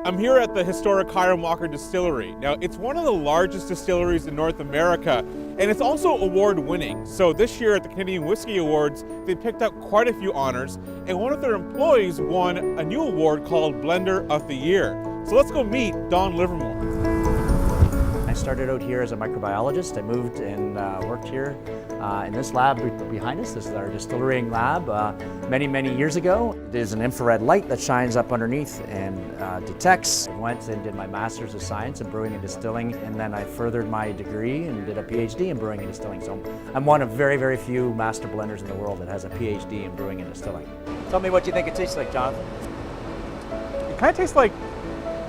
I'm here at the historic Hiram Walker Distillery. Now, it's one of the largest distilleries in North America, and it's also award-winning. So this year at the Canadian Whiskey Awards, they picked up quite a few honors, and one of their employees won a new award called Blender of the Year. So let's go meet Don Livermore. I started out here as a microbiologist. I moved and worked here in this lab behind us. This is our distilling lab many years ago. It is an infrared light that shines up underneath and detects. I went and did my Master's of Science in Brewing and Distilling, and then I furthered my degree and did a PhD in Brewing and Distilling. So I'm one of very few master blenders in the world that has a PhD in Brewing and Distilling. Tell me what you think it tastes like, Jonathan. It kind of tastes like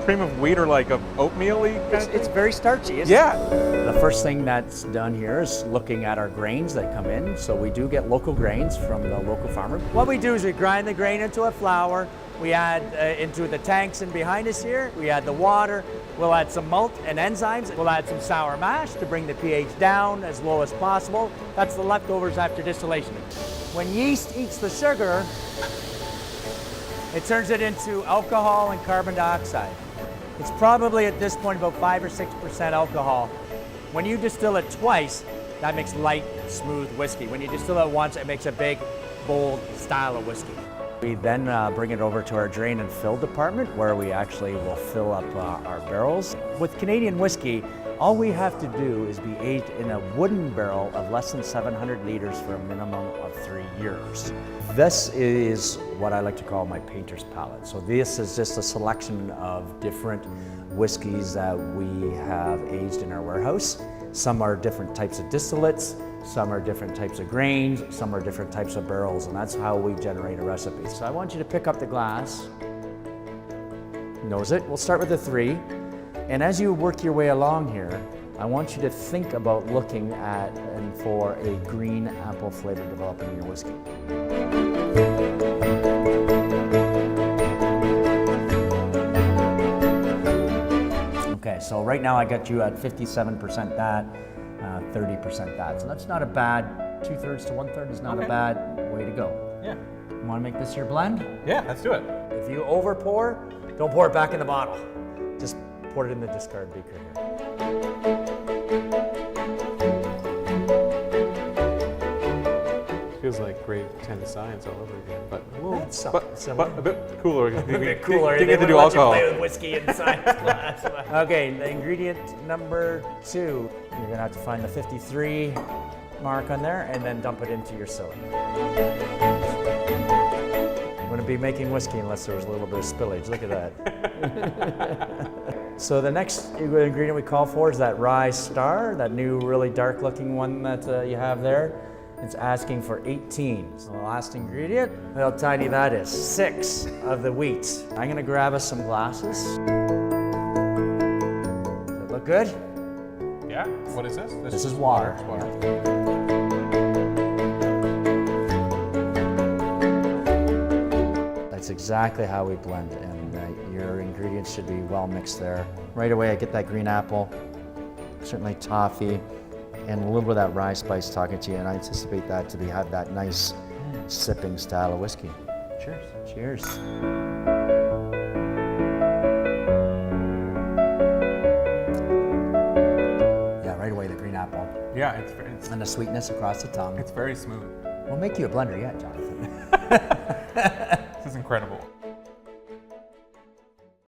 cream of wheat or like a oatmeal-y kind of thing. It's very starchy, isn't Yeah. it? The first thing that's done here is looking at our grains that come in. So we do get local grains from the local farmer. What we do is we grind the grain into a flour. We add into the tanks in behind us here. We add the water. We'll add some malt and enzymes. We'll add some sour mash to bring the pH down as low as possible. That's the leftovers after distillation. When yeast eats the sugar, it turns it into alcohol and carbon dioxide. It's probably at this point about 5 or 6% alcohol. When you distill it twice, that makes light, smooth whiskey. When you distill it once, it makes a big, bold style of whiskey. We then bring it over to our drain and fill department where we actually will fill up our barrels. With Canadian whiskey, all we have to do is be aged in a wooden barrel of less than 700 liters for a minimum of 3 years. This is what I like to call my painter's palette. So this is just a selection of different whiskeys that we have aged in our warehouse. Some are different types of distillates, some are different types of grains, some are different types of barrels, and that's how we generate a recipe. So I want you to pick up the glass, nose it. We'll start with the 3. And as you work your way along here, I want you to think about looking at and for a green apple flavor developing in your whiskey. Okay, so right now I got you at 57% that, 30% that. So that's not a bad, 2/3 to 1/3 is not a bad way to go. Yeah. You want to make this your blend? Yeah, let's do it. If you over pour, don't pour it back in the bottle. Just pour it in the discard beaker here. Feels like grade 10 science all over again, but a a bit cooler. A bit cooler. Didn't get to do let alcohol. you play with whiskey in science class. Okay, the ingredient number 2. You're gonna have to find the 53 mark on there and then dump it into your cylinder. You wouldn't be making whiskey unless there was a little bit of spillage. Look at that. So the next ingredient we call for is that rye star, that new really dark looking one that you have there. It's asking for 18. So the last ingredient, how tiny that is, 6 of the wheat. I'm gonna grab us some glasses. Does it look good? Yeah, what is this? This is water. That's exactly how we blend, and your ingredients should be well mixed there. Right away I get that green apple, certainly toffee, and a little bit of that rye spice talking to you, and I anticipate that to have that nice sipping style of whiskey. Cheers. Cheers. Yeah, right away the green apple. Yeah, it's And the sweetness across the tongue. It's very smooth. We'll make you a blender yet, Jonathan. This is incredible.